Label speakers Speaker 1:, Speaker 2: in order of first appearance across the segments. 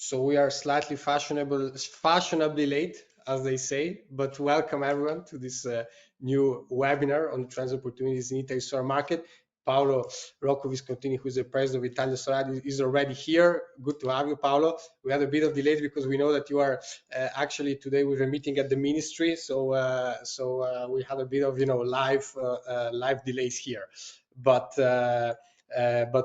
Speaker 1: So we are slightly fashionably late, as they say, but welcome everyone to this new webinar on trends and opportunities in Italy's solar market. Paolo Rocco Viscontini, who is the president of Italia Solare, is already here. Good to have you, Paolo. We had a bit of delay because we know that you are actually today with a meeting at the ministry, so we had a bit of live delays here, but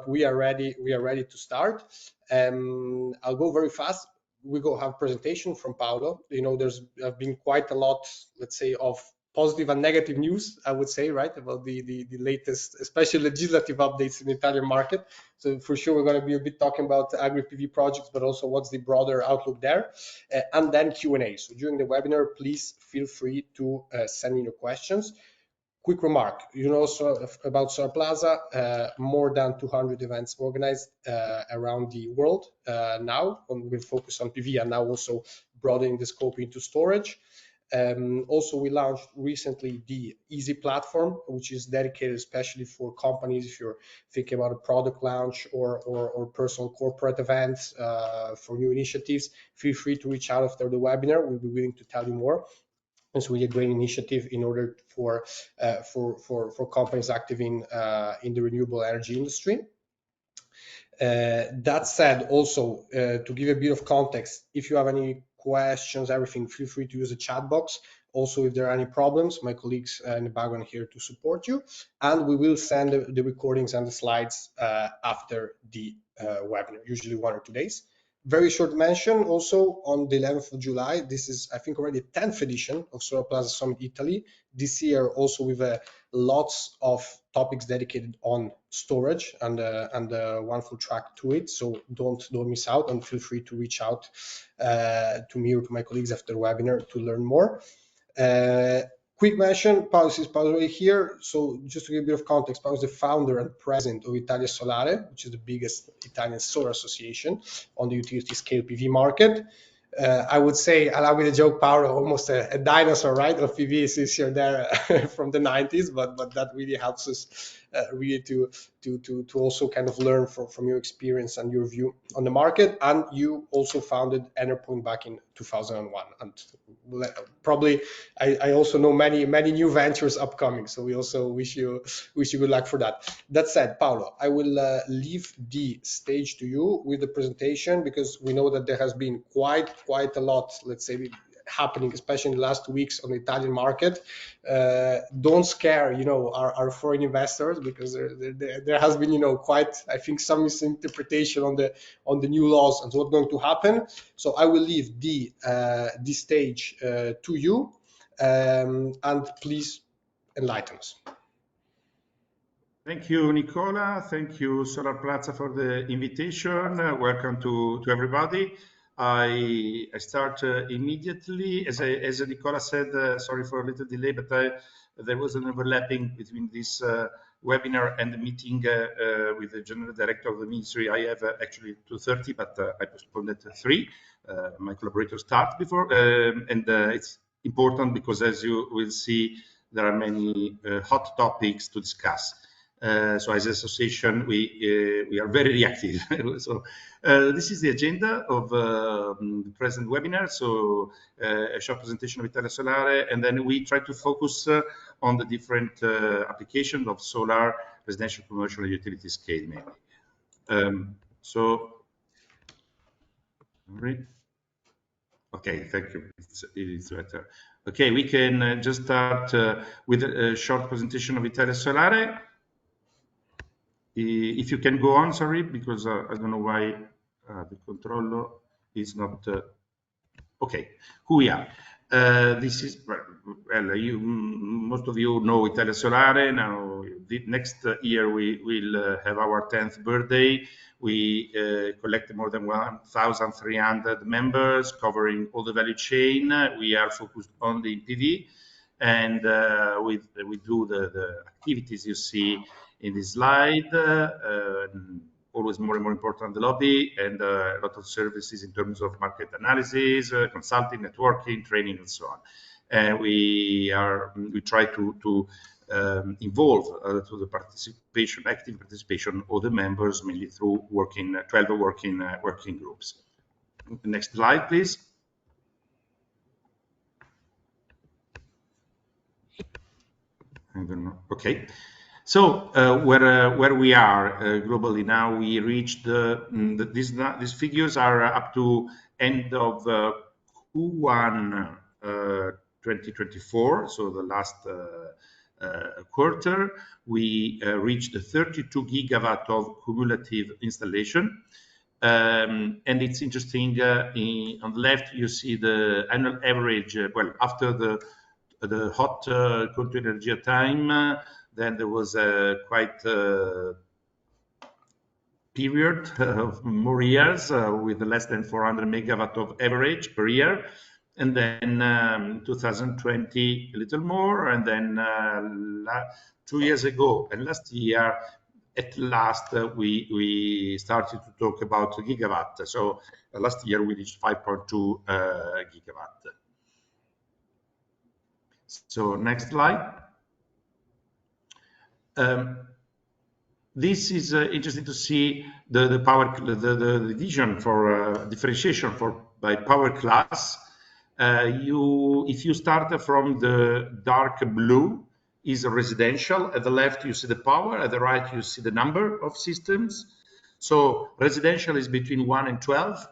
Speaker 1: we are ready. We are ready to start. I'll go very fast. We go have presentation from Paolo. There's been quite a lot, let's say, of positive and negative news, I would say, right, about the latest, especially legislative updates in the Italian market. So for sure, we're going to be a bit talking about agri-PV projects, but also what's the broader outlook there, and then Q&A. So during the webinar, please feel free to send in your questions. Quick remark, so about Solarplaza, more than 200 events organized around the world now. We'll focus on PV and now also broadening the scope into storage. Also, we launched recently the Easy platform, which is dedicated especially for companies. If you're thinking about a product launch or personal corporate events for new initiatives, feel free to reach out after the webinar. We'll be willing to tell you more. It's really a great initiative in order for companies active in the renewable energy industry. That said, also to give a bit of context, if you have any questions, everything, feel free to use the chat box. Also, if there are any problems, my colleagues in the background here to support you, and we will send the recordings and the slides after the webinar, usually 1 or 2 days. Very short mention also on the 11th of July. This is, I think, already the 10th edition of Solarplaza Summit Italy. This year also with lots of topics dedicated on storage and one full track to it. So don't miss out, and feel free to reach out to me or to my colleagues after the webinar to learn more. Quick mention, Paolo is already here. So just to give a bit of context, Paolo is the founder and president of Italia Solare, which is the biggest Italian solar association on the utility scale PV market. I would say, allow me to joke, Paolo, almost a dinosaur, right, of PV since you're there from the 90s, but that really helps us really to also kind of learn from your experience and your view on the market. And you also founded Enerpoint back in 2001, and probably I also know many new ventures upcoming. So we also wish you good luck for that. That said, Paolo, I will leave the stage to you with the presentation, because we know that there has been quite a lot, let's say, happening, especially in the last 2 weeks on the Italian market. Don't scare, our foreign investors, because there has been, quite, I think, some misinterpretation on the new laws and what's going to happen. So I will leave the stage to you, and please enlighten us.
Speaker 2: Thank you, Nicola. Thank you, Solarplaza, for the invitation. Welcome to everybody. I start immediately. As Nicola said, sorry for a little delay, but there was an overlapping between this webinar and the meeting with the General Director of the Ministry. I have actually 2:30, but I postponed it to 3. My collaborators start before, and it's important because, as you will see, there are many hot topics to discuss. So as an association, we are very reactive. So this is the agenda of the present webinar. So a short presentation of Italia Solare, and then we try to focus on the different applications of solar, residential, commercial, and utility scale mainly. Okay, thank you. It's better. Okay, we can just start with a short presentation of Italia Solare. If you can go on, sorry, because I don't know why the controller is not okay. Who we are? This is, well, most of you know Italia Solare. Now, next year we will have our 10th birthday. We collect more than 1,300 members covering all the value chain. We are focused only in PV, and we do the activities you see in this slide. Always more and more important, the lobby, and a lot of services in terms of market analysis, consulting, networking, training, and so on. And we try to involve to the active participation of the members, mainly through 12 working groups. Next slide, please. I don't know. Okay. So where we are globally now, we reached these figures are up to end of Q1 2024. So the last quarter, we reached 32 gigawatt of cumulative installation. And it's interesting, on the left, you see the annual average, well, after the hot cold energy time, then there was a quite period of more years with less than 400 megawatt of average per year. And then 2020, a little more. And then 2 years ago and last year, at last, we started to talk about gigawatt. So last year, we reached 5.2 gigawatt. So next slide. This is interesting to see the power, the division for differentiation by power class. If you start from the dark blue, is residential. At the left, you see the power. At the right, you see the number of systems. So residential is between 1 and 12.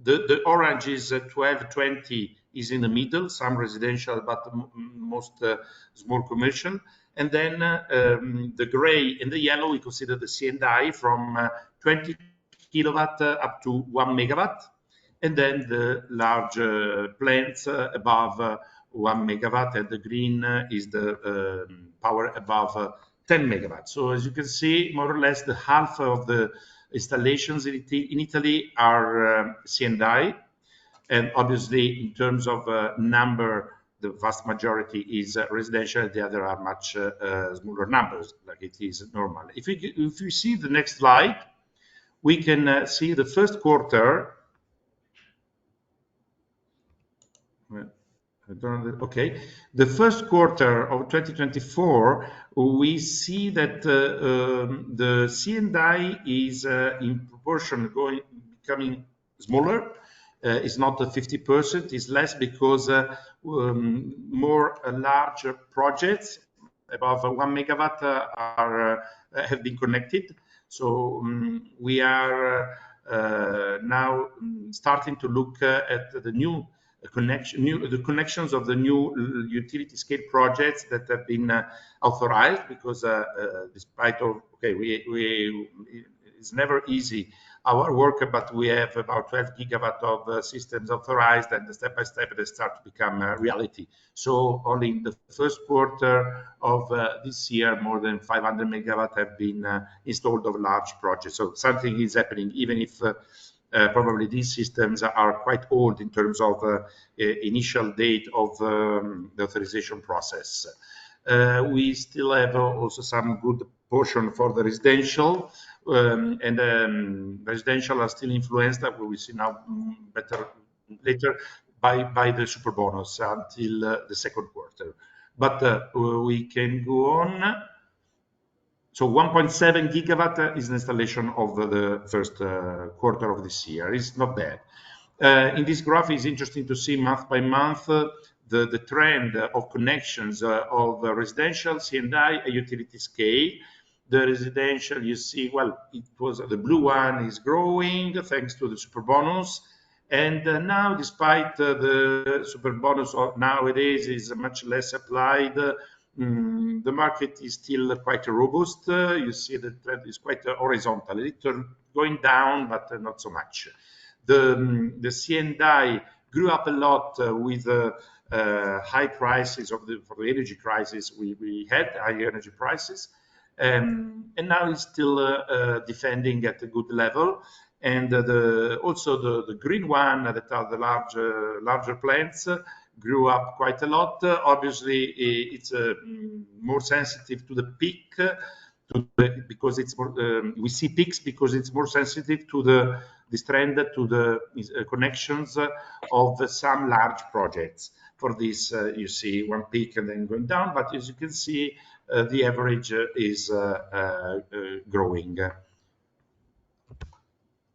Speaker 2: The orange is 12, 20 is in the middle, some residential, but most small commercial. And then the gray and the yellow, we consider the C&I from 20 kilowatt up to 1 megawatt. And then the large plants above 1 megawatt, and the green is the power above 10 megawatts. So as you can see, more or less the half of the installations in Italy are C&I. And obviously, in terms of number, the vast majority is residential. The other are much smaller numbers, like it is normal. If you see the next slide, we can see the first quarter. Okay, the first quarter of 2024, we see that the C&I is in proportion becoming smaller. It's not 50%, it's less because more larger projects above 1 megawatt have been connected. So we are now starting to look at the new connections of the new utility scale projects that have been authorized, because despite of, okay, it's never easy our work, but we have about 12 gigawatt of systems authorized, and step by step they start to become reality. So only in the first quarter of this year, more than 500 megawatt have been installed of large projects. So something is happening, even if probably these systems are quite old in terms of initial date of the authorization process. We still have also some good portion for the residential, and residential are still influenced, that we will see now better later, by the super bonus until the second quarter. But we can go on. So 1.7 gigawatt is the installation of the first quarter of this year. It's not bad. In this graph, it's interesting to see month by month the trend of connections of residential, C&I, and utility scale. The residential, you see, well, it was the blue one is growing thanks to the super bonus. And now, despite the super bonus nowadays is much less applied, the market is still quite robust. You see the trend is quite horizontal, a little going down, but not so much. The C&I grew up a lot with high prices for the energy crisis we had, high energy prices. And now it's still defending at a good level. And also the green one, that are the larger plants, grew up quite a lot. Obviously, it's more sensitive to the peak, because it's more, we see peaks because it's more sensitive to this trend, to the connections of some large projects. For this, you see one peak and then going down, but as you can see, the average is growing.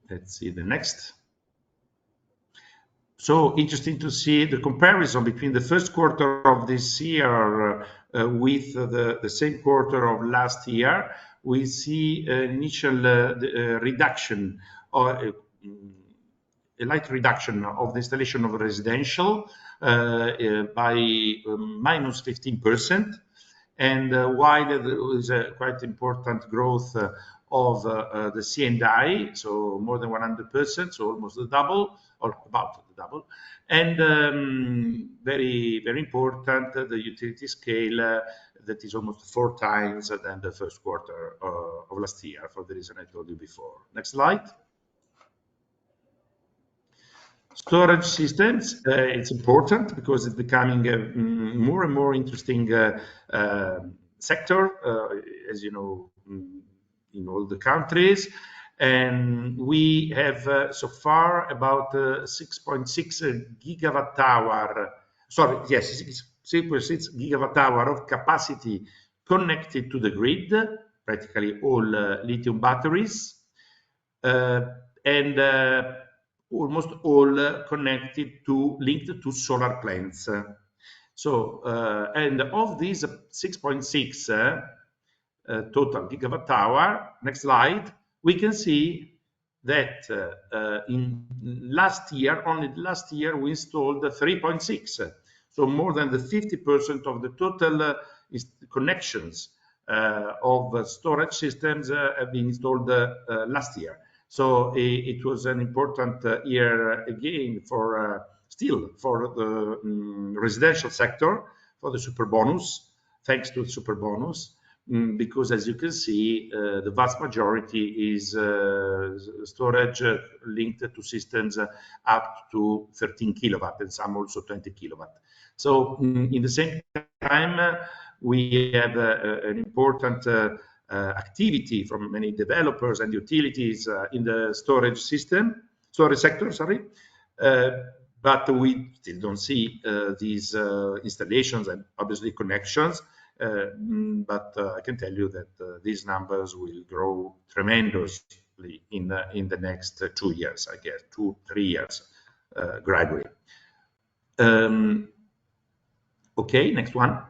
Speaker 2: Let's see the next. So interesting to see the comparison between the first quarter of this year with the same quarter of last year. We see an initial reduction, or a light reduction of the installation of residential by minus 15%. And while there is a quite important growth of the C&I, so more than 100%, so almost the double, or about the double. And very, very important, the utility scale that is almost 4 times than the first quarter of last year, for the reason I told you before. Next slide. Storage systems, it's important because it's becoming a more and more interesting sector, as you know, in all the countries. And we have so far about 6.6 gigawatt hour, sorry, yes, 6.6 gigawatt hour of capacity connected to the grid, practically all lithium batteries. And almost all connected to, linked to solar plants. So, and of these 6.6 total gigawatt hour, next slide, we can see that in last year, only last year, we installed 3.6. So more than the 50% of the total connections of storage systems have been installed last year. So it was an important year again for still for the residential sector, for the super bonus, thanks to the super bonus, because as you can see, the vast majority is storage linked to systems up to 13 kilowatt and some also 20 kilowatt. So in the same time, we have an important activity from many developers and utilities in the storage sector, sorry. But we still don't see these installations and obviously connections. But I can tell you that these numbers will grow tremendously in the next 2 years, I guess, 2-3 years, gradually. Okay, next one.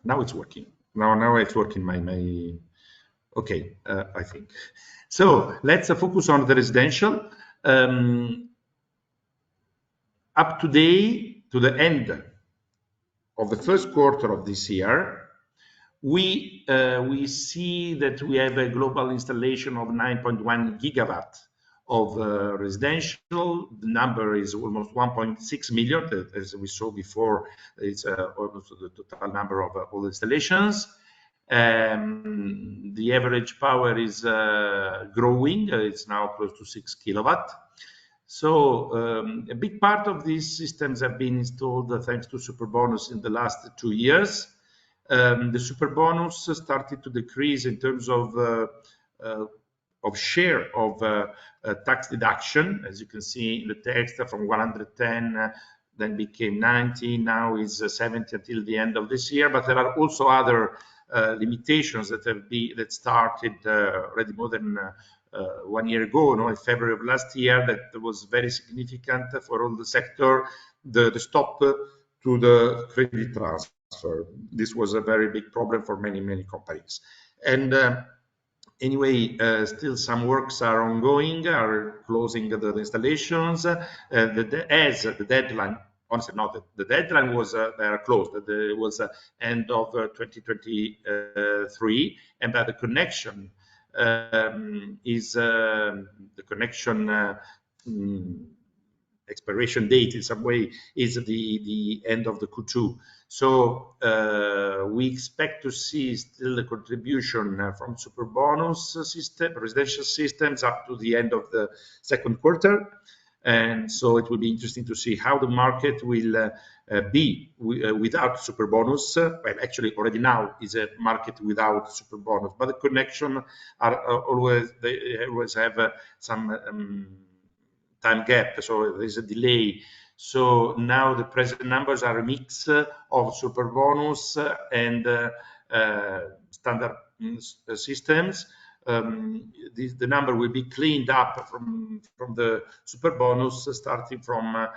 Speaker 2: Now it's working. Now it's working. Okay, I think. So let's focus on the residential. Up to the end of the first quarter of this year, we see that we have a global installation of 9.1 gigawatt of residential. The number is almost 1.6 million, as we saw before. It's almost the total number of all the installations. The average power is growing. It's now close to 6 kilowatt. So a big part of these systems have been installed thanks to super bonus in the last 2 years. The super bonus started to decrease in terms of share of tax deduction, as you can see in the text, from 110, then became 90, now is 70 until the end of this year. But there are also other limitations that started already more than 1 year ago, in February of last year, that was very significant for all the sector, the stop to the credit transfer. This was a very big problem for many companies. And anyway, still some works are ongoing, are closing the installations. As the deadline, honestly, not the deadline was they are closed. It was end of 2023, and that the connection is the connection expiration date in some way is the end of the Q2. So we expect to see still the contribution from super bonus system, residential systems up to the end of the second quarter. And so it will be interesting to see how the market will be without super bonus. Well, actually, already now is a market without super bonus, but the connection are always, they always have some time gap, so there's a delay. So now the present numbers are a mix of super bonus and standard systems. the number will be cleaned up from the super bonus starting from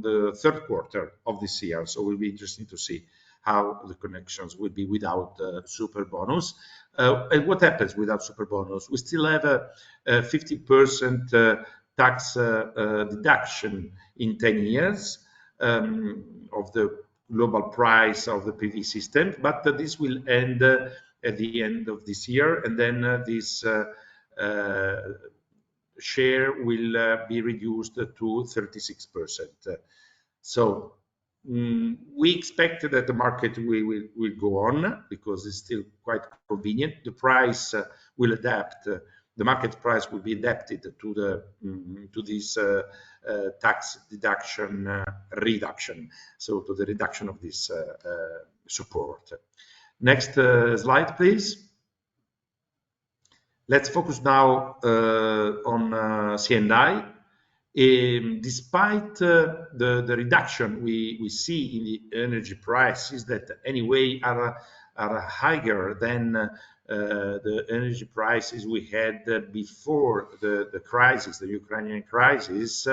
Speaker 2: the third quarter of this year. So it will be interesting to see how the connections will be without super bonus. And what happens without super bonus? We still have a 50% tax deduction in 10 years of the global price of the PV system, but this will end at the end of this year, and then this share will be reduced to 36%. So we expect that the market will go on because it's still quite convenient. The price will adapt. The market price will be adapted to this tax deduction reduction, so to the reduction of this support. Next slide, please. Let's focus now on C&I. Despite the reduction we see in the energy prices that anyway are higher than the energy prices we had before the crisis, the Ukrainian crisis,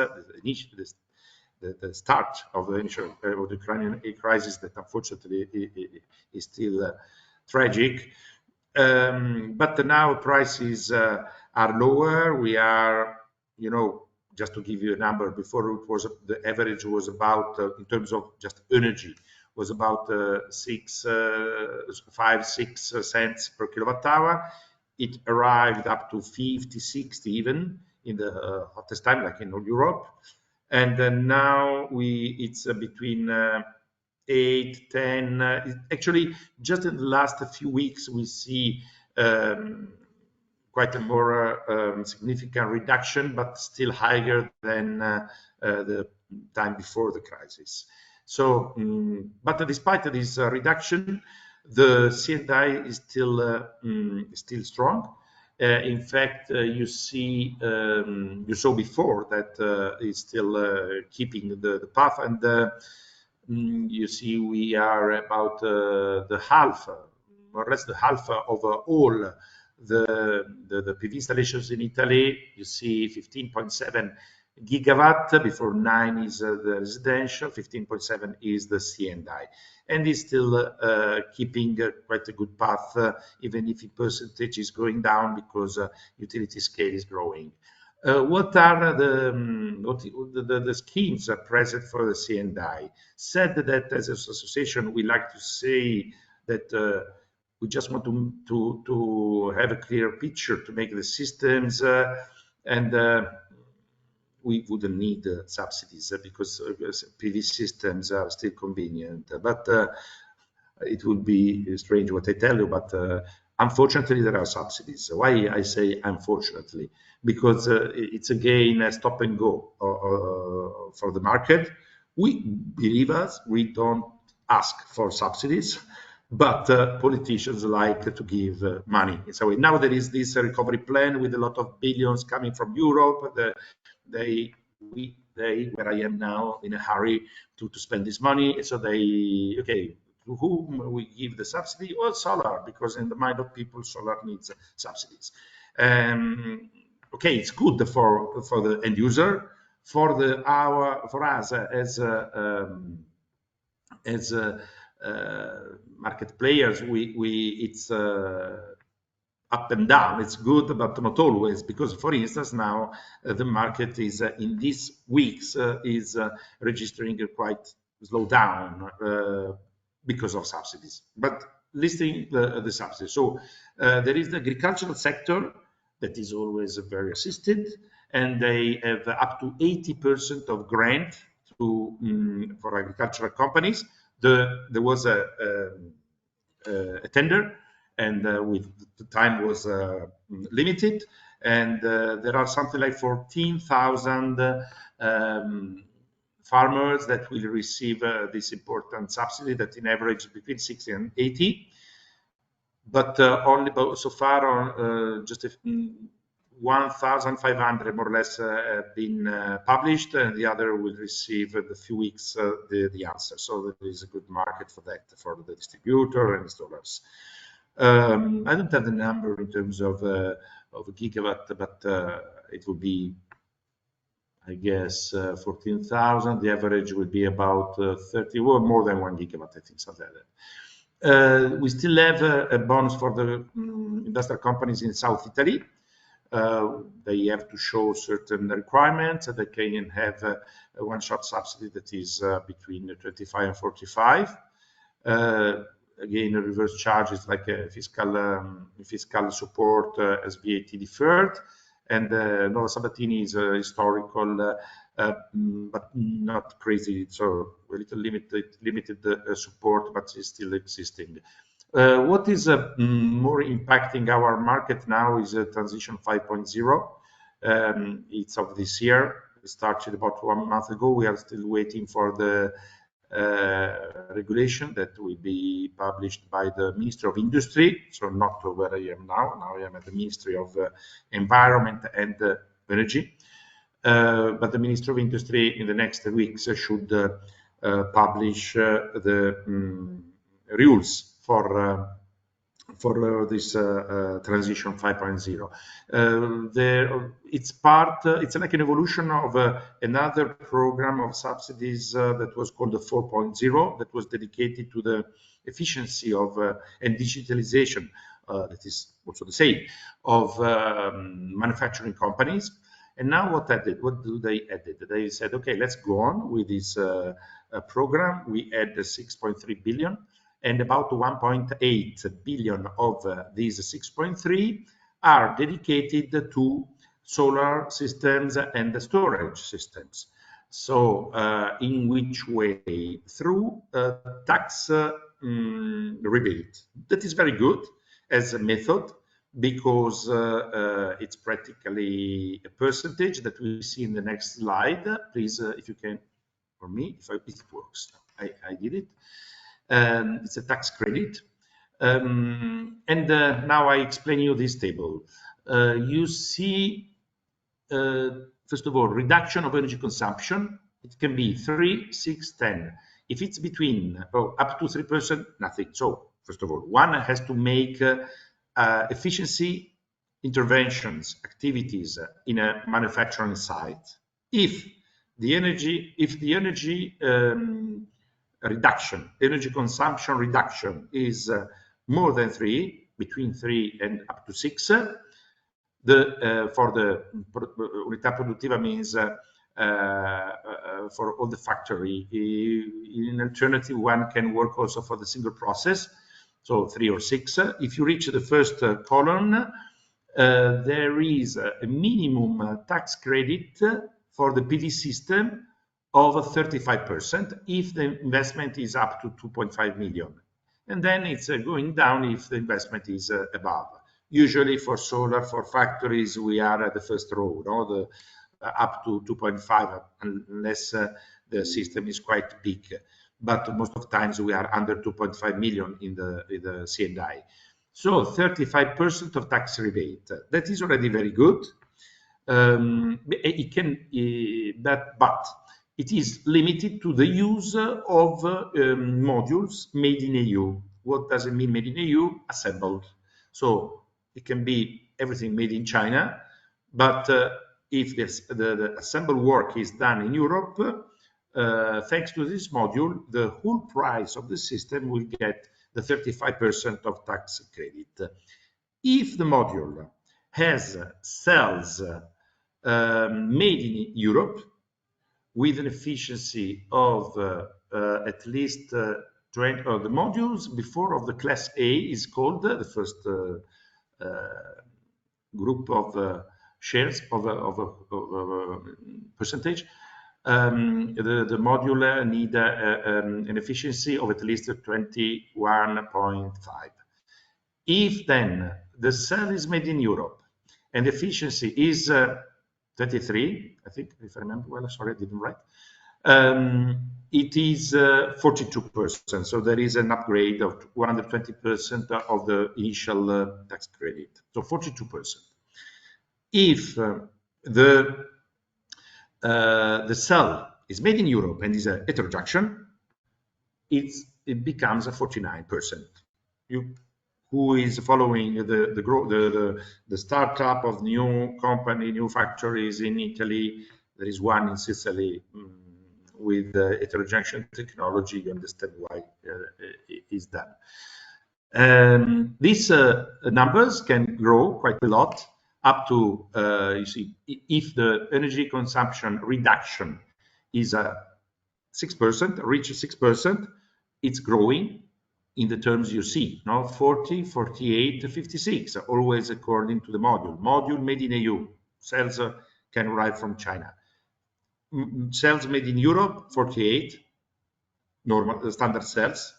Speaker 2: the start of the Ukrainian crisis that unfortunately is still tragic. But now prices are lower. We are, just to give you a number, before it was the average was about in terms of just energy was about 5-6 cents per kilowatt hour. It arrived up to 50, 60 even in the hottest time, like in Europe. And then now it's between 8, 10. Actually, just in the last few weeks, we see quite a more significant reduction, but still higher than the time before the crisis. So, but despite this reduction, the C&I is still strong. In fact, you saw before that it's still keeping the path, and you see we are about the half, more or less the half of all the PV installations in Italy. You see 15.7 gigawatt, before 9 is the residential, 15.7 is the C&I, and is still keeping quite a good path, even if in percentage is going down because utility scale is growing. What are the schemes present for the C&I? Said that as an association, we like to say that we just want to have a clear picture to make the systems, and we wouldn't need subsidies because PV systems are still convenient. But it would be strange what I tell you, but unfortunately there are subsidies. Why I say unfortunately? Because it's again a stop and go for the market. Believe us, we don't ask for subsidies, but politicians like to give money. So now there is this recovery plan with a lot of billions coming from Europe. They, where I am now, in a hurry to spend this money. So okay, to whom we give the subsidy? Well, solar, because in the mind of people, solar needs subsidies. Okay, it's good for the end user. For us as market players, it's up and down. It's good, but not always, because, for instance, now the market is in these weeks is registering a quite slow down because of subsidies. But listing the subsidies, so there is the agricultural sector that is always very assisted, and they have up to 80% of grant for agricultural companies. There was a tender, and with the time was limited, and there are something like 14,000 farmers that will receive this important subsidy, that in average between 60 and 80. But only so far on just 1,500 more or less have been published, and the other will receive in a few weeks the answer. So there is a good market for that, for the distributor and installers. I don't have the number in terms of a gigawatt, but it will be, I guess, 14,000. The average will be about 30 or more than 1 gigawatt, I think, something like that. We still have a bonus for the industrial companies in South Italy. They have to show certain requirements. They can have a one-shot subsidy that is between 25 and 45. Again, a reverse charge is like a fiscal support as VAT deferred. And Nova Sabatini is a historical, but not crazy. So a little limited support, but is still existing. What is more impacting our market now is Transition 5.0. It's of this year. It started about 1 month ago. We are still waiting for the regulation that will be published by the Ministry of Industry. So not where I am now. Now I am at the Ministry of Environment and Energy. But the Ministry of Industry in the next weeks should publish the rules for this Transition 5.0. It's like an evolution of another program of subsidies that was called the 4.0, that was dedicated to the efficiency of and digitalization, that is also the same, of manufacturing companies. And now what do they added? They said, okay, let's go on with this program. We add 6.3 billion. And about 1.8 billion of these 6.3 are dedicated to solar systems and storage systems. So in which way? Through tax rebate. That is very good as a method, because it's practically a percentage that we see in the next slide. Please, if you can, for me, if it works. I did it. It's a tax credit. Now I explain you this table. You see, first of all, reduction of energy consumption. It can be 3, 6, 10. If it's between up to 3%, nothing. So first of all, one has to make efficiency interventions, activities in a manufacturing site. If the energy energy consumption reduction is more than 3, between 3 and up to 6. For the unità produttiva means for all the factory. In alternative, one can work also for the single process, so 3 or 6. If you reach the first column, there is a minimum tax credit for the PV system of 35% if the investment is up to 2.5 million. And then it's going down if the investment is above. Usually for solar, for factories, we are at the first row, no? Up to 2.5, unless the system is quite big. But most of the times we are under 2.5 million in the C&I. So 35% of tax rebate. That is already very good. It can, but it is limited to the use of modules made in EU. What does it mean, made in EU? Assembled. So it can be everything made in China, but if the assembled work is done in Europe, thanks to this module, the whole price of the system will get the 35% of tax credit. If the module has cells made in Europe, with an efficiency of at least 20 of the modules before of the class A is called the first group of shares of percentage. The module need an efficiency of at least 21.5. If then the cell is made in Europe and efficiency is 23, I think, if I remember well, sorry, I didn't write. It is 42%, so there is an upgrade of 120% of the initial tax credit, so 42%. If the cell is made in Europe and is a heterojunction, it becomes a 49%. You who is following the startup of new company, new factories in Italy. There is one in Sicily with heterojunction technology. You understand why it is done. These numbers can grow quite a lot, up to, you see, if the energy consumption reduction is 6%, reaches 6%, it's growing in the terms you see, no? 40, 48, 56, always according to the module. Module made in EU, cells can arrive from China. Cells made in Europe, 48, normal standard cells,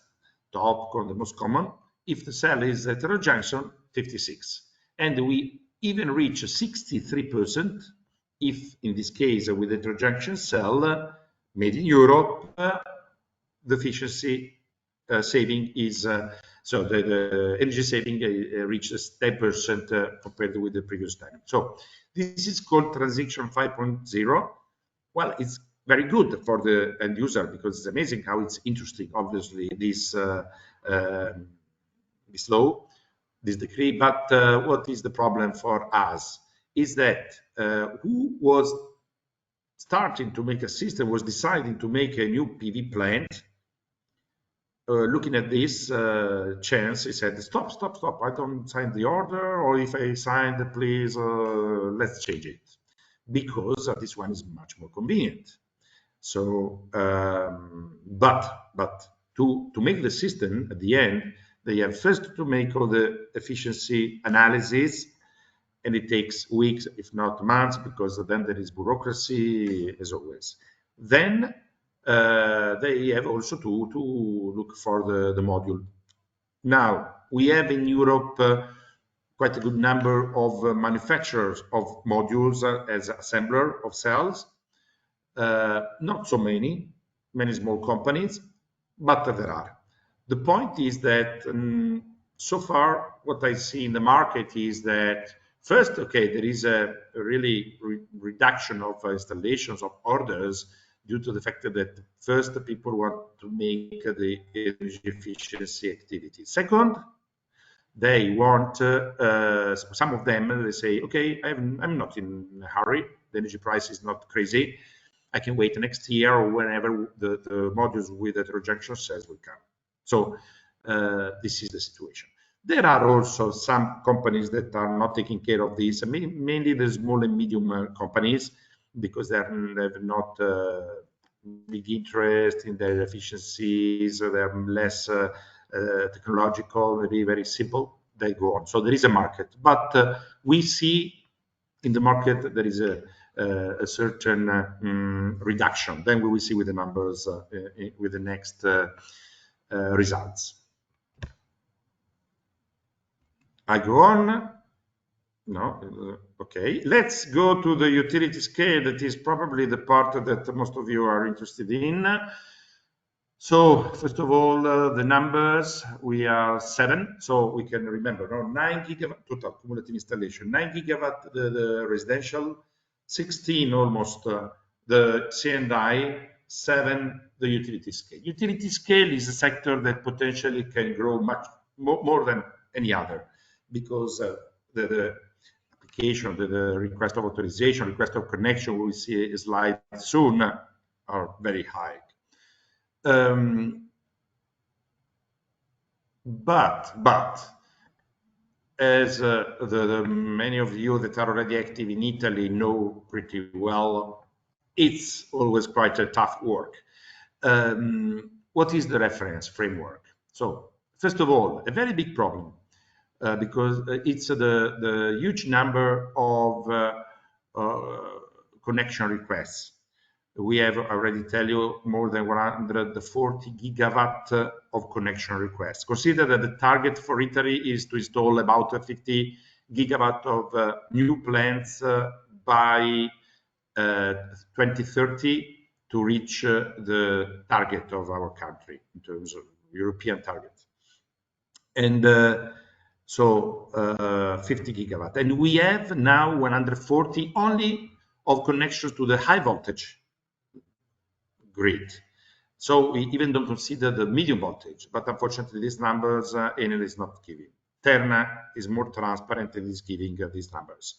Speaker 2: top, the most common. If the cell is heterojunction, 56. And we even reach 63% if, in this case, with heterojunction cell made in Europe, the efficiency saving is, so the energy saving reaches 10% compared with the previous time. So this is called transition 5.0. Well, it's very good for the end user because it's amazing how it's interesting, obviously, this this law, this decree. But what is the problem for us is that who was starting to make a system, was deciding to make a new PV plant, looking at this chance, he said, stop, stop, stop, I don't sign the order, or if I signed, please, let's change it, because this one is much more convenient. So, but to make the system, at the end, they have first to make all the efficiency analysis, and it takes weeks, if not months, because then there is bureaucracy, as always. Then they have also to look for the module. Now, we have in Europe quite a good number of manufacturers of modules as assembler of cells. Not so many small companies, but there are. The point is that so far, what I see in the market is that first, okay, there is a really reduction of installations of orders due to the fact that first people want to make the energy efficiency activity. Second, they want some of them, they say, okay, I'm not in a hurry, the energy price is not crazy, I can wait next year or whenever the modules with heterojunction cells will come. So this is the situation. There are also some companies that are not taking care of this, mainly the small and medium companies, because they have not big interest in their efficiencies, they're less technological, maybe very simple, they go on. So there is a market, but we see in the market there is a certain reduction. Then we will see with the numbers with the next results. I go on. No, okay. Let's go to the utility scale. That is probably the part that most of you are interested in. So first of all, the numbers, we are 7, so we can remember, no? 9 gigawatt total cumulative installation, 9 gigawatt the residential, 16 almost the C&I, 7 the utility scale. Utility scale is a sector that potentially can grow much more than any other, because the application, the request of authorization, request of connection, we will see a slide soon, are very high. But as the many of you that are already active in Italy know pretty well, it's always quite a tough work. What is the reference framework? So first of all, a very big problem, because it's the huge number of connection requests. We have already tell you more than 140 gigawatt of connection requests. Consider that the target for Italy is to install about 50 gigawatt of new plants by 2030 to reach the target of our country in terms of European target. And so 50 gigawatt. And we have now 140 only of connections to the high voltage grid. So we even don't consider the medium voltage, but unfortunately these numbers Enel is not giving. Terna is more transparent and is giving these numbers.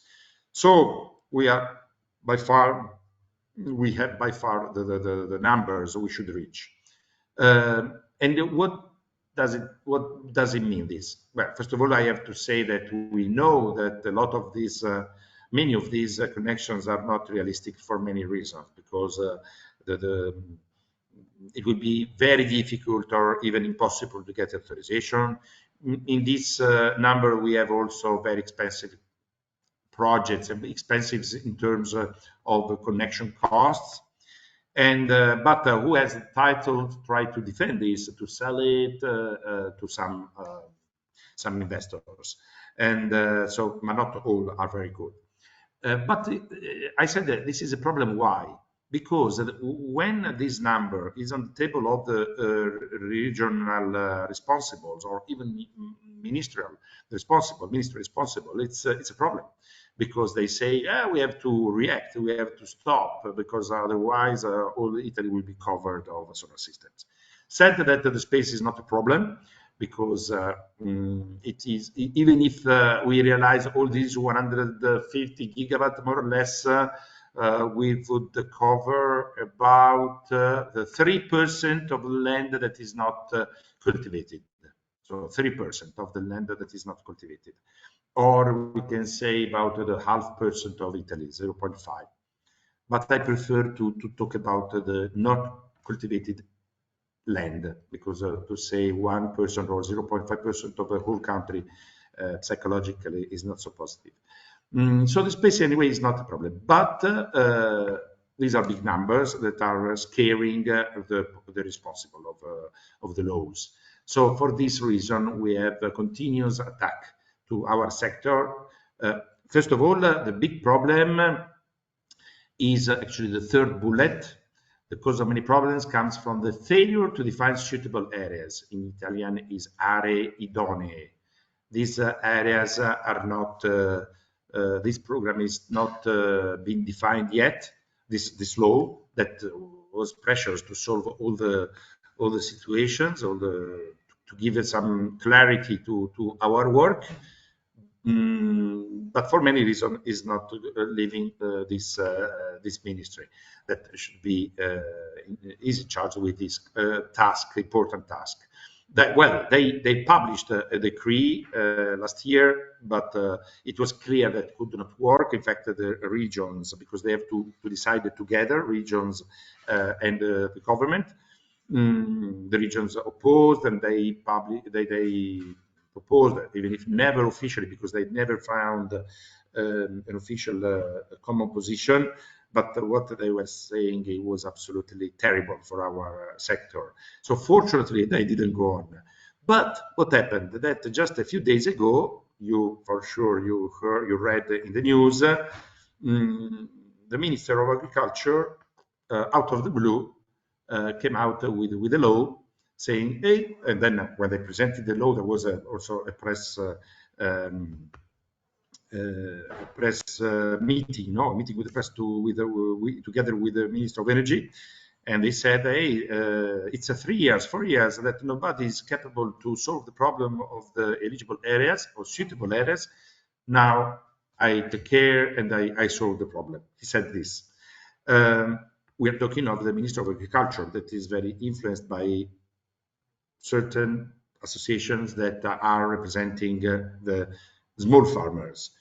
Speaker 2: So we have by far the numbers we should reach. And what does it mean this? Well, first of all, I have to say that we know that a lot of these, many of these connections are not realistic for many reasons, because it would be very difficult or even impossible to get authorization. In this number, we have also very expensive projects and expensive in terms of connection costs. And but who has the title to try to defend this, to sell it to some investors? And so, but not all are very good. But I said that this is a problem. Why? Because when this number is on the table of the regional responsibles, or even ministry responsible, it's a problem, because they say, we have to react, we have to stop, because otherwise all Italy will be covered of solar systems. Said that the space is not a problem, because it is, even if we realize all these 150 gigawatt more or less, we would cover about the 3% of land that is not cultivated. So 3% of the land that is not cultivated. Or we can say about the 0.5% of Italy, 0.5. But I prefer to talk about the not cultivated land, because to say 1% or 0.5% of the whole country psychologically is not so positive. So the space anyway is not a problem, but these are big numbers that are scaring the responsible of the laws. So for this reason, we have a continuous attack to our sector. First of all, the big problem is actually the third bullet. The cause of many problems comes from the failure to define suitable areas. In Italian is aree idonee. These areas are not, this program is not been defined yet. This law that was pressures to solve all the situations, to give it some clarity to our work. But for many reasons is not leaving this ministry that should be is in charge with this important task. That, well, they published a decree last year, but it was clear that it could not work. In fact, the regions, because they have to decide together, regions and the government. The regions opposed, and they proposed, even if never officially, because they never found an official common position. But what they were saying, it was absolutely terrible for our sector. So fortunately, they didn't go on. But what happened? That just a few days ago, for sure you read in the news, the Minister of Agriculture, out of the blue, came out with a law saying, hey, and then when they presented the law, there was also a press meeting, meeting with the press together with the Minister of Energy, and they said, hey, it's 4 years that nobody is capable to solve the problem of the eligible areas or suitable areas. Now I take care and I solve the problem. He said this. We are talking of the Minister of Agriculture that is very influenced by certain associations that are representing the small farmers.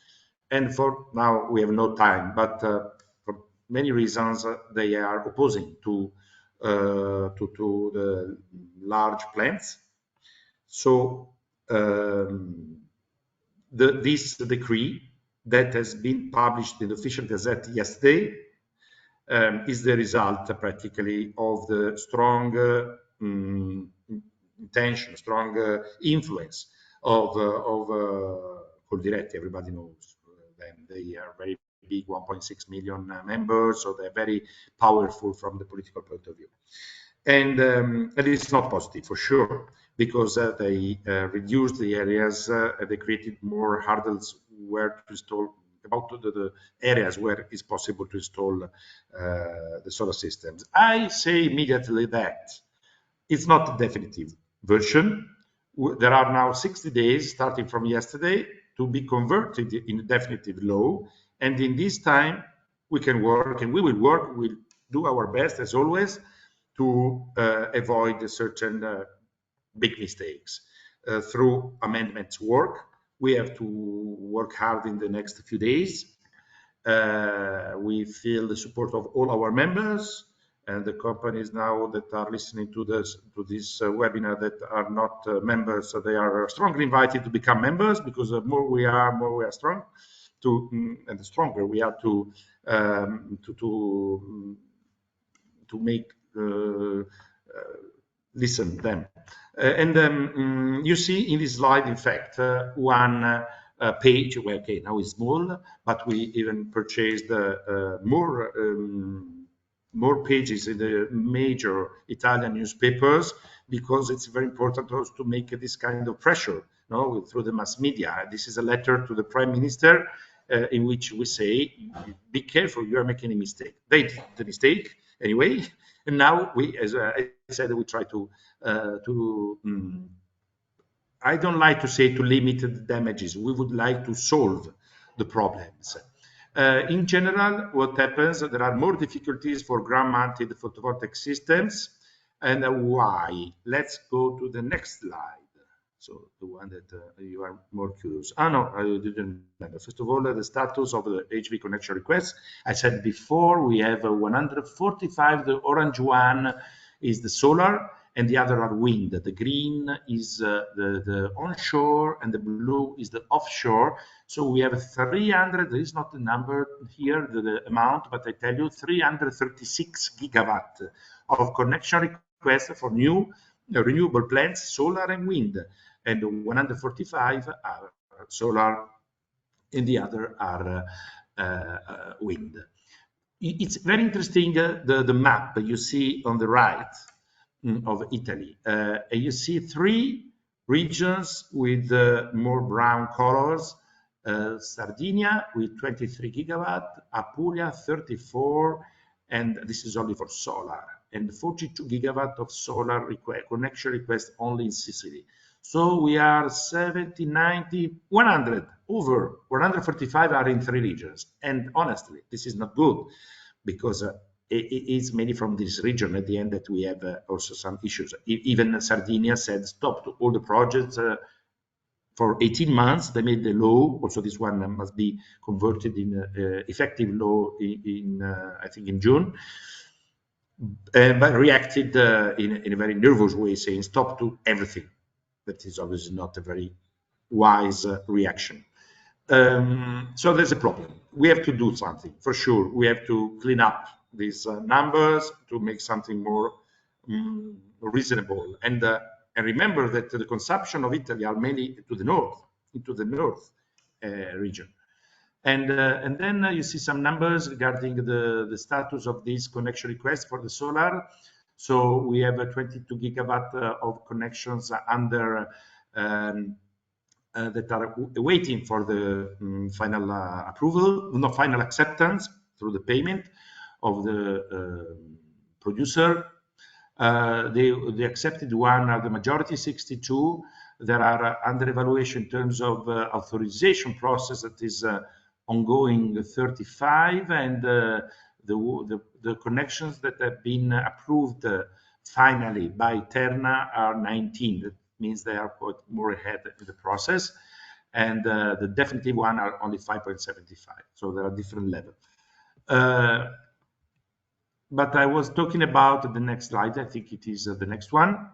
Speaker 2: And for now, we have no time, but for many reasons, they are opposing to the large plants. So this decree that has been published in the official gazette yesterday is the result practically of the strong intention, strong influence of Coldiretti. Everybody knows them. They are very big, 1.6 million members, so they're very powerful from the political point of view. And it's not positive for sure, because they reduced the areas, they created more hurdles where to install, about the areas where it's possible to install the solar systems. I say immediately that it's not a definitive version. there are now 60 days starting from yesterday to be converted in a definitive law. And in this time, we can work, and we will work, we'll do our best as always to avoid certain big mistakes through amendments work. We have to work hard in the next few days. We feel the support of all our members and the companies now that are listening to this webinar that are not members. So they are strongly invited to become members, because the more we are strong. And the stronger we are to make listen them. You see in this slide, in fact, one page where, okay, now it's small, but we even purchased more pages in the major Italian newspapers, because it's very important also to make this kind of pressure, through the mass media. This is a letter to the Prime Minister in which we say, be careful, you are making a mistake. They did the mistake anyway, and now we, as I said, we try to I don't like to say to limit the damages. We would like to solve the problems. In general, what happens, there are more difficulties for ground-mounted photovoltaic systems. And why? Let's go to the next slide. So the one that you are more curious. No, I didn't remember. First of all, the status of the HV connection requests. I said before, we have 145. The orange one is the solar, and the other are wind. The green is the onshore, and the blue is the offshore. So we have 300, there is not the number here, the amount, but I tell you 336 gigawatt of connection requests for new renewable plants, solar and wind. And 145 are solar, and the other are wind. It's very interesting, the map you see on the right of Italy. You see 3 regions with more brown colors. Sardinia with 23 gigawatt, Apulia 34, and this is only for solar, and 42 gigawatt of solar connection request only in Sicily. So we are 70, 90, 100, over 145 are in 3 regions. And honestly, this is not good, because it's mainly from this region at the end that we have also some issues. Even Sardinia said stop to all the projects for 18 months. They made the law. Also, this one must be converted in effective law in I think in June. But reacted in a very nervous way, saying stop to everything. That is obviously not a very wise reaction. So there's a problem. We have to do something, for sure. We have to clean up these numbers to make something more reasonable. And remember that the consumption of Italy are mainly to the north, into the north region. And then you see some numbers regarding the status of these connection requests for the solar. So we have 22 gigawatt of connections under that are waiting for the final approval, no, final acceptance through the payment of the producer. The accepted one are the majority, 62. There are under evaluation in terms of authorization process that is ongoing, 35, and the connections that have been approved finally by Terna are 19. That means they are quite more ahead in the process, and the definitive one are only 5.75. So there are different levels. But I was talking about the next slide. I think it is the next one.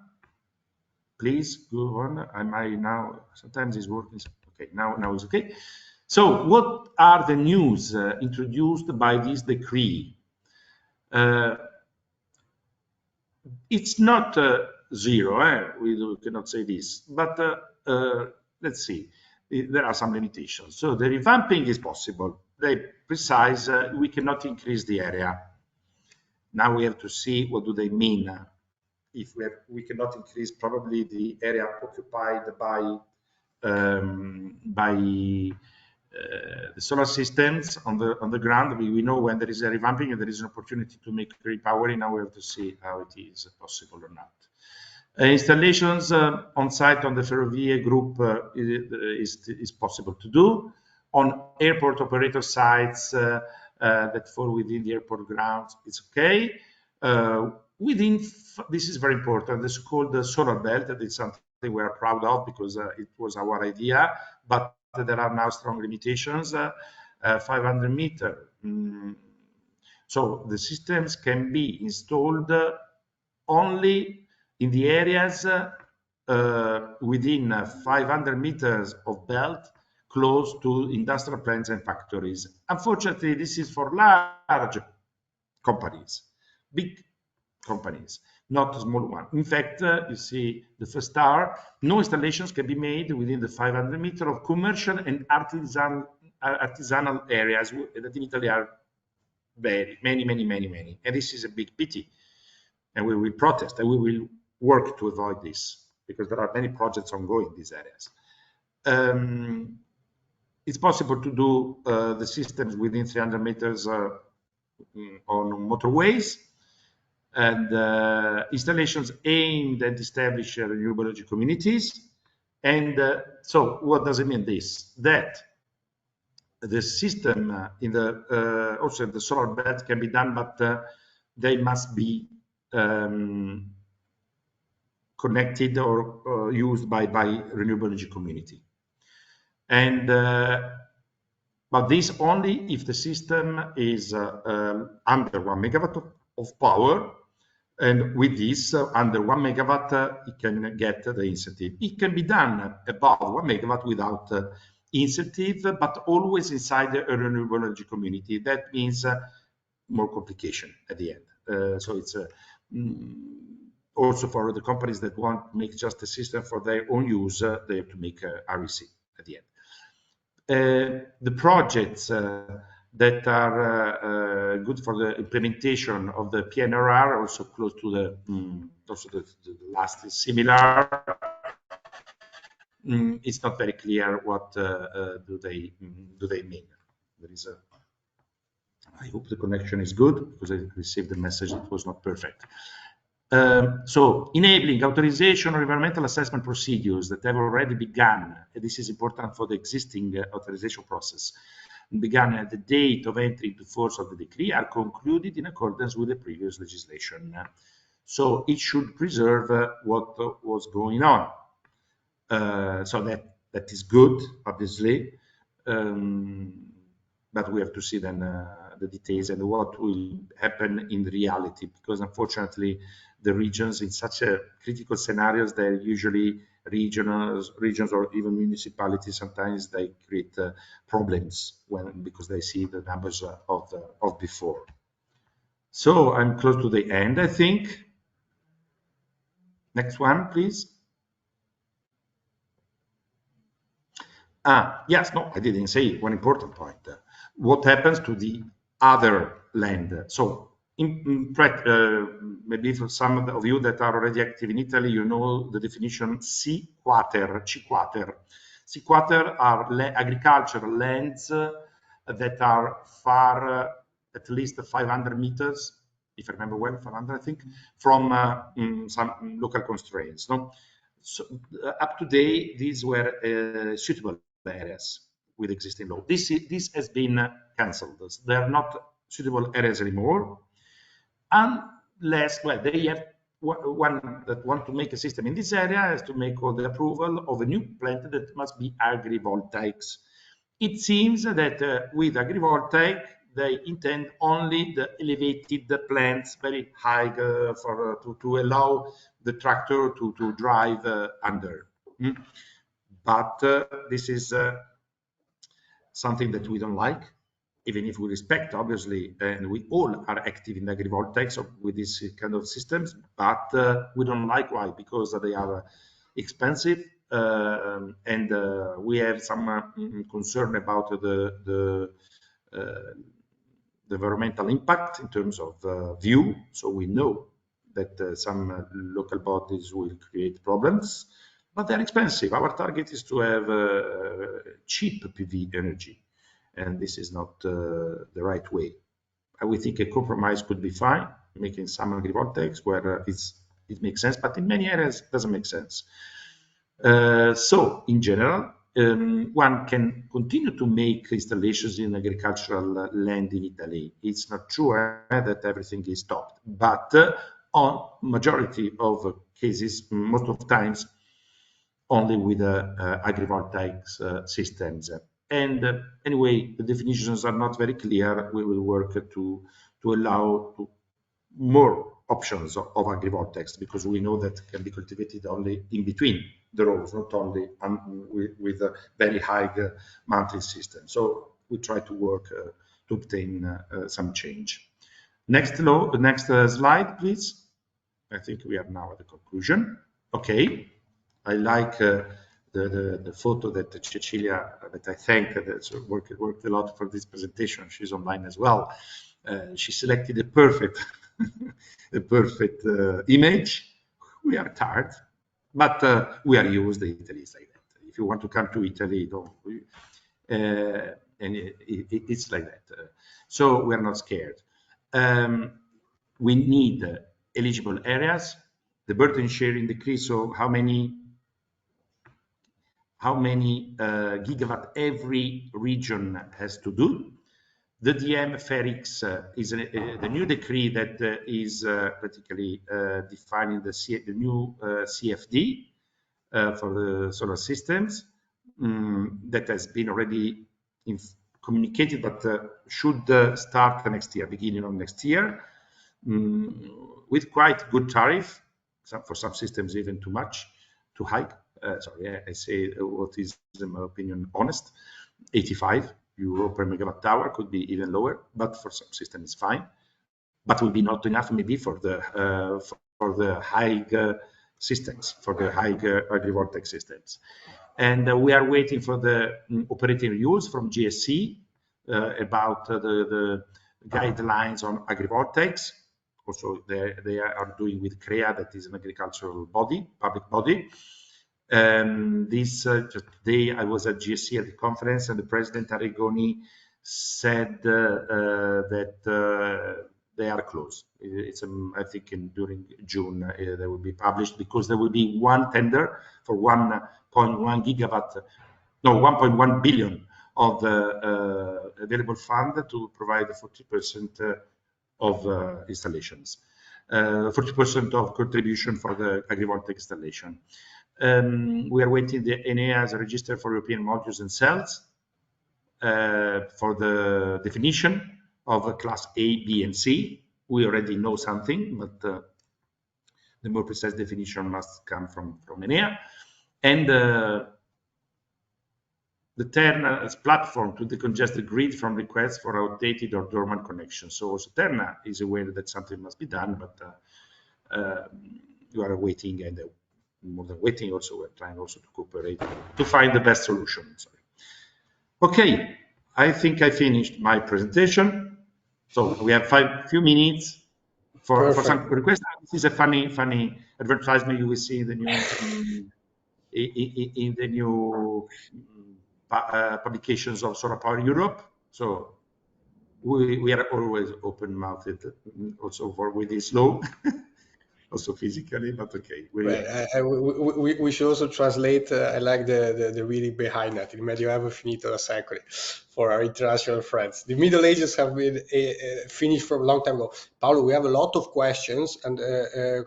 Speaker 2: Please go on. Am I now? Sometimes it's working. Okay, now it's okay. So what are the news introduced by this decree? It's not zero. We cannot say this, but let's see. There are some limitations. So the revamping is possible. They precise we cannot increase the area. Now we have to see what do they mean. If we cannot increase probably the area occupied by the solar systems on the ground. We know when there is a revamping and there is an opportunity to make repowering. Now we have to see how it is possible or not. Installations on site on the Ferrovie group is possible to do. On airport operator sites that fall within the airport grounds, it's okay. This is very important, the so-called solar belt, that is something we are proud of because it was our idea, but there are now strong limitations, 500 meter. So the systems can be installed only in the areas within 500 meters of belt close to industrial plants and factories. Unfortunately, this is for large companies, big companies, not a small one. In fact, you see the first star, no installations can be made within the 500 meter of commercial and artisanal areas that in Italy are very many. And this is a big pity. And we will protest and we will work to avoid this because there are many projects ongoing in these areas. It's possible to do the systems within 300 meters on motorways, and installations aimed at establishing renewable energy communities. And so what does it mean this? That the system in the also the solar belt can be done, but they must be connected or used by renewable energy community. And but this only if the system is under 1 megawatt of power, and with this under 1 megawatt it can get the incentive. It can be done above 1 megawatt without incentive, but always inside a renewable energy community. That means more complication at the end. So it's also for the companies that want to make just a system for their own use, they have to make a REC at the end. The projects that are good for the implementation of the PNRR, also close to the the last is similar. It's not very clear what do they mean. There is a. I hope the connection is good because I received the message it was not perfect. So enabling authorization or environmental assessment procedures that have already begun, and this is important for the existing authorization process, began at the date of entry into force of the decree, are concluded in accordance with the previous legislation. So it should preserve what was going on. So that is good, obviously, but we have to see then the details and what will happen in reality, because unfortunately the regions in such a critical scenarios, they're usually regions or even municipalities, sometimes they create problems because they see the numbers of before. So I'm close to the end, I think. Next one, please. Yes, no, I didn't say one important point. What happens to the other land? So, maybe for some of you that are already active in Italy, you know the definition C-quater. C-quater are agricultural lands that are far, at least 500 meters, if I remember well, 500, I think, from some local constraints. No? So, up to date, these were suitable areas with existing law. This has been cancelled. They are not suitable areas anymore, unless, well, they have one that want to make a system in this area has to make all the approval of a new plant that must be agrivoltaics. It seems that with agrivoltaic, they intend only the elevated plants, very high, to allow the tractor to drive under. But this is something that we don't like, even if we respect, obviously, and we all are active in agrivoltaics with these kind of systems, but we don't like. Why? Because they are expensive, and we have some concern about the environmental impact in terms of view. So we know that some local bodies will create problems, but they're expensive. Our target is to have cheap PV energy, and this is not the right way. We think a compromise could be fine, making some agrivoltaics where it's it makes sense, but in many areas it doesn't make sense. So in general, one can continue to make installations in agricultural land in Italy. It's not true that everything is stopped, but on majority of cases, most of times, only with agrivoltaic systems. And anyway, the definitions are not very clear. We will work to allow more options of agrivoltaics, because we know that can be cultivated only in between the rows, not only with a very high monthly system. So we try to work to obtain some change. Next slide, please. I think we are now at the conclusion. Okay, I like the photo that Cecilia, that I thank, that worked a lot for this presentation. She's online as well. She selected a perfect, a perfect image. We are tired, but we are used. Italy is like that. If you want to come to Italy, don't. And it's like that. So we are not scared. We need eligible areas. The burden sharing decrease. So how many gigawatt every region has to do? The DM FERIX is the new decree that is practically defining the new CFD for the solar systems that has been already communicated, but should start next year, beginning of next year, with quite good tariff. For some systems, even too much, too high. Sorry, I say what is, in my opinion, honest. 85 euro per megawatt hour, could be even lower, but for some systems it's fine. But will be not enough maybe for the high systems, for the high agrivoltaic systems. And we are waiting for the operating rules from GSC about the guidelines on agrivoltaics. Also, they are doing with CREA, that is an agricultural body, public body. This today I was at GSC at the conference, and the President Arrigoni said that they are close. It's I think during June they will be published, because there will be one tender for 1.1 gigawatt, no, 1.1 billion of the available fund to provide 40% of installations, 40% of contribution for the agrivoltaic installation. We are waiting the ENEA as a register for European modules and cells for the definition of class A, B, and C. We already know something, but the more precise definition must come from ENEA. And the Terna platform to decongest the grid from requests for outdated or dormant connections. So also Terna is aware that something must be done, but you are waiting, and more than waiting, also we're trying also to cooperate to find the best solution. Sorry. Okay, I think I finished my presentation. So we have few minutes for some requests. This is a funny advertisement you will see in the new in the new publications of Solar Power Europe. So we are always open-mouthed, also with this law. Also physically, but okay.
Speaker 1: We should also translate. I like the reading behind that. Il Medioevo finito da secoli, for our international friends. The Middle Ages have been finished from a long time ago. Paolo, we have a lot of questions, and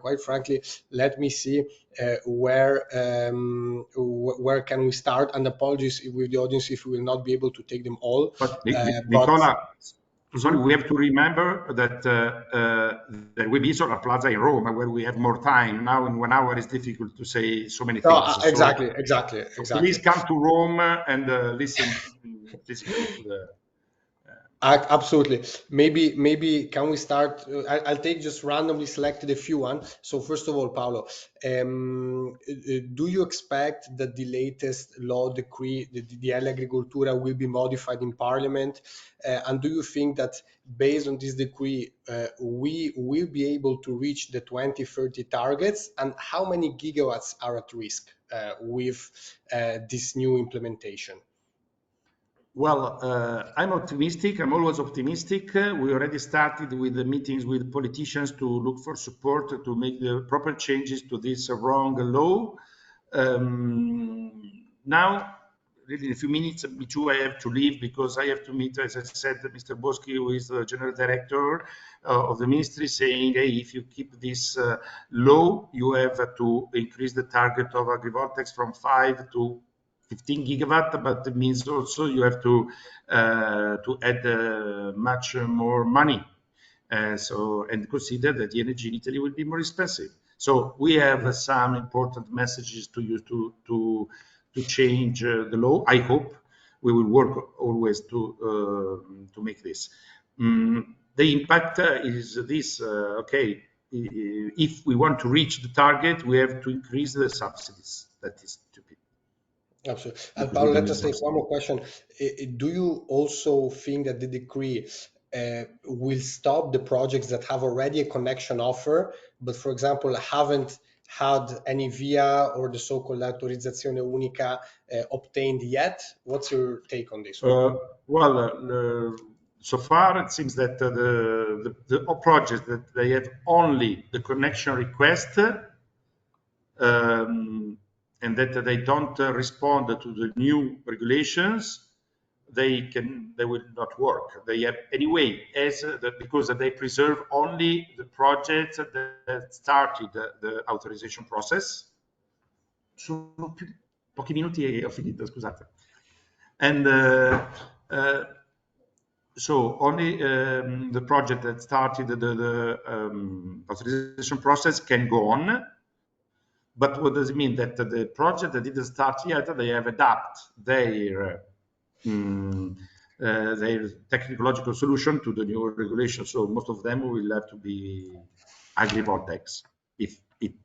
Speaker 1: quite frankly, let me see where can we start. And apologies with the audience if we will not be able to take them all.
Speaker 2: But Nicola. Sorry, we have to remember that there will be Solarplaza in Rome, where we have more time. Now in 1 hour, it's difficult to say so many things.
Speaker 1: Exactly.
Speaker 2: So please come to Rome and listen to the...
Speaker 1: Absolutely. Maybe can we start? I'll take just randomly selected a few one. So first of all, Paolo, do you expect that the latest law decree, the Agricoltura, will be modified in Parliament? And do you think that based on this decree, we will be able to reach the 2030 targets? And how many gigawatts are at risk with this new implementation?
Speaker 2: Well, I'm optimistic. I'm always optimistic. We already started with the meetings with politicians to look for support to make the proper changes to this wrong law. Now, really, in a few minutes, me too, I have to leave because I have to meet, as I said, Mr. Boschi, who is the general director of the ministry, saying, hey, if you keep this law, you have to increase the target of agrivoltaics from 5 to 15 gigawatt, but it means also you have to add much more money. And consider that the energy in Italy will be more expensive. So we have some important messages to you to change the law. I hope we will work always to make this. The impact is this. Okay, if we want to reach the target, we have to increase the subsidies. That is stupid.
Speaker 1: Absolutely. And Paolo, let us take one more question. Do you also think that the decree will stop the projects that have already a connection offer, but for example, haven't had any VIA or the so-called Autorizzazione Unica obtained yet? What's your take on this one?
Speaker 2: So far it seems that the projects that they have only the connection request and that they don't respond to the new regulations, they will not work. They have anyway, because they preserve only the projects that started the authorization process. Sono pochi minuti e ho finito, scusate. And so only the project that started the authorization process can go on. But what does it mean? That the project that didn't start yet, they have adapted their technological solution to the new regulation. So most of them will have to be agrivoltaics if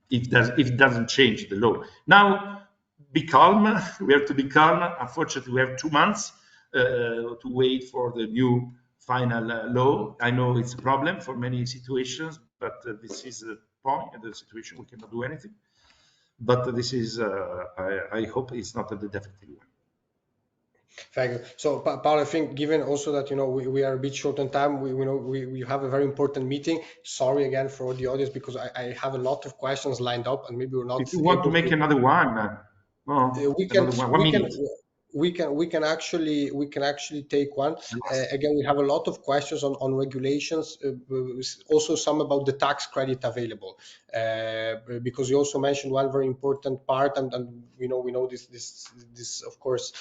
Speaker 2: it doesn't change the law. Now, be calm. We have to be calm. Unfortunately, we have 2 months to wait for the new final law. I know it's a problem for many situations, but this is the point, the situation. We cannot do anything. But this is, I hope it's not the definitive one.
Speaker 1: Thank you. So, Paolo, I think given also that we are a bit short on time, we have a very important meeting. Sorry again for the audience because I have a lot of questions lined up and maybe we're not.
Speaker 2: If you want to make another one,
Speaker 1: we can actually take one. Again, we have a lot of questions on regulations, also some about the tax credit available, because you also mentioned one very important part, and we know this of course,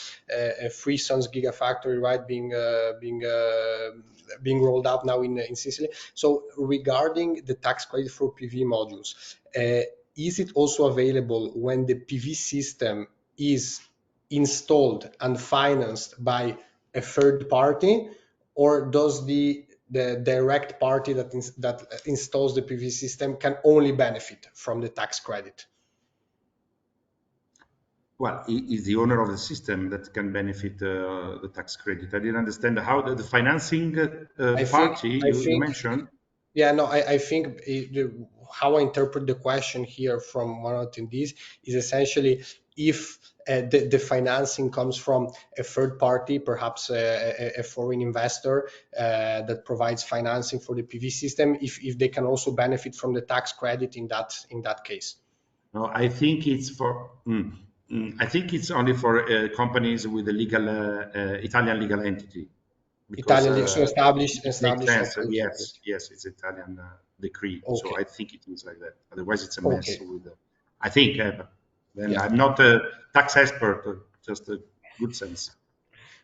Speaker 1: Free Sun's Gigafactory, right, being rolled out now in Sicily. So regarding the tax credit for PV modules, is it also available when the PV system is installed and financed by a third party, or does the direct party that installs the PV system can only benefit from the tax credit?
Speaker 2: Well, it's the owner of the system that can benefit the tax credit. I didn't understand how the financing party you mentioned.
Speaker 1: Yeah, no, I think how I interpret the question here from one of attendees is essentially if the financing comes from a third party, perhaps a foreign investor that provides financing for the PV system, if they can also benefit from the tax credit in that case.
Speaker 2: No, I think it's for. I think it's only for companies with a legal Italian legal entity.
Speaker 1: Because, Italian, so established.
Speaker 2: Yes, it's Italian decree. Okay. So I think it is like that. Otherwise, it's a mess. Okay. I think. I'm not a tax expert, just a good sense.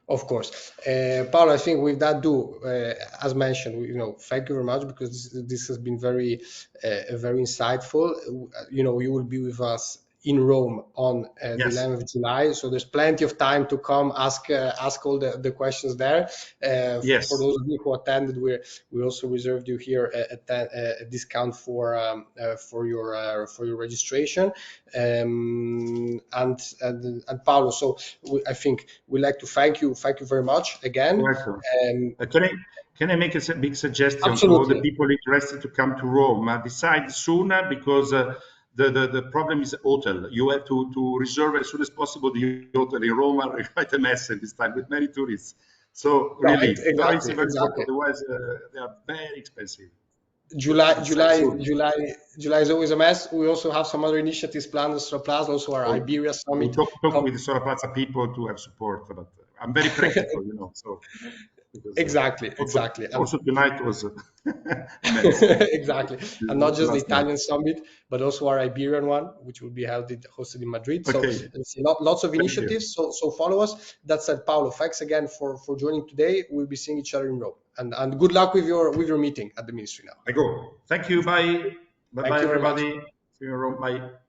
Speaker 1: Of course, Paolo. I think with that, as mentioned, thank you very much because this has been very insightful. You will be with us in Rome on the 11th of July, so there's plenty of time to come ask all the questions there. For those of you who attended, we also reserved you here a discount for your registration. And Paolo, so I think we'd like to thank you very much again.
Speaker 2: Can I make a big suggestion
Speaker 1: Absolutely.
Speaker 2: to all the people interested to come to Rome? Decide sooner because The problem is hotel. You have to reserve as soon as possible the hotel in Rome. Are quite a mess at this time with many tourists. So
Speaker 1: No,
Speaker 2: really, no, it's
Speaker 1: exactly,
Speaker 2: very important.
Speaker 1: exactly.
Speaker 2: Otherwise, they are very expensive.
Speaker 1: July,
Speaker 2: It's
Speaker 1: July,
Speaker 2: absurd.
Speaker 1: July, July is always a mess. We also have some other initiatives planned at Solarplaza, also our
Speaker 2: Oh,
Speaker 1: Iberia
Speaker 2: we'll
Speaker 1: Summit.
Speaker 2: talk with the Solarplaza people to have support, but I'm very practical, so because
Speaker 1: Exactly,
Speaker 2: also
Speaker 1: exactly.
Speaker 2: also tonight was a mess.
Speaker 1: Exactly. And not
Speaker 2: The
Speaker 1: just the
Speaker 2: last night.
Speaker 1: Italian summit, but also our Iberian one, which will be hosted in Madrid. So
Speaker 2: Okay,
Speaker 1: let's see, lots of
Speaker 2: thank you.
Speaker 1: initiatives. So follow us. That said, Paolo, thanks again for joining today. We'll be seeing each other in Rome. And good luck with your meeting at the ministry now.
Speaker 2: I go. Thank you. Bye. Bye
Speaker 1: Thank
Speaker 2: bye
Speaker 1: you very much.
Speaker 2: everybody. See you in Rome. Bye.